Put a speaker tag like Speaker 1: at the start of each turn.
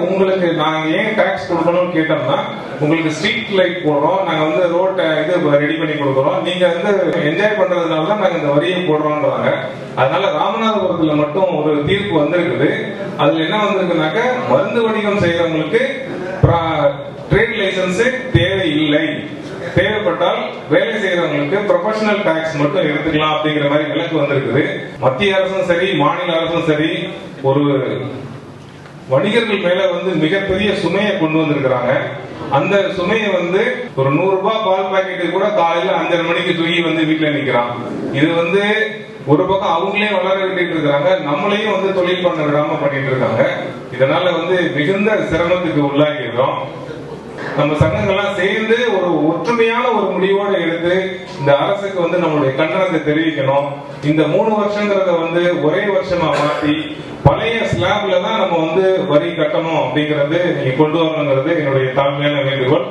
Speaker 1: உங்களுக்கு நாங்க ஏன் டாக்ஸ் கொடுக்கணும்னு கேட்டோம்னா, உங்களுக்கு ஸ்ட்ரீட் லைட் போடுறோம், நாங்க வந்து ரோட்டை ரெடி பண்ணி கொடுக்குறோம், நீங்க வந்து என்ஜாய் பண்றதுனால தான் நாங்க இந்த வரியை போடுறோம்ன்றாங்க. அதனால ராமநாதபுரத்துல மட்டும் ஒரு தீர்ப்பு வந்திருக்குது. அதுல என்ன வந்திருக்குனாக்க, மருந்து வணிகம் செய்யறவங்களுக்கு ட்ரேட் லைசன்ஸ் தேவையில்லை, தேவைப்பட்டால் வேலை செய்யறவங்களுக்கு ப்ரொபஷனல் டாக்ஸ் மட்டும் எடுத்துக்கலாம் அப்படிங்கிற மாதிரி விலக்கு வந்திருக்குது. மத்திய அரசும் சரி, மாநில அரசும் சரி, ஒரு வணிகர்கள் மேல வந்து மிகப்பெரிய சுமையை கொண்டு வந்திருக்கிறாங்க. அந்த சுமையை வந்து ஒரு 100 ரூபாய் பால் பாக்கெட்டு கூட காலையில 5:30 மணிக்கு தூக்கி வந்து வீட்டுல நிக்கிறான். இது வந்து ஒரு பக்கம் அவங்களே வளர விட்டுட்டு இருக்காங்க, நம்மளையும் வந்து தொழில் பண்ண விடாம பண்ணிட்டு இருக்காங்க. இதனால வந்து மிகுந்த சிரமத்துக்கு உள்ளாகி இருக்கோம். நம்ம சங்கங்கள்லாம் சேர்ந்து ஒரு ஒற்றுமையான ஒரு முடிவோடு எடுத்து இந்த அரசுக்கு வந்து நம்மளுடைய கண்டனத்தை தெரிவிக்கணும். இந்த 3 வருஷங்கிறத வந்து ஒரே வருஷமா மாற்றி பழைய ஸ்லாப்ல தான் நம்ம வந்து வரி கட்டணும் அப்படிங்கறது நீங்க கொண்டு வரணுங்கிறது என்னுடைய தாழ்மையான வேண்டுகோள்.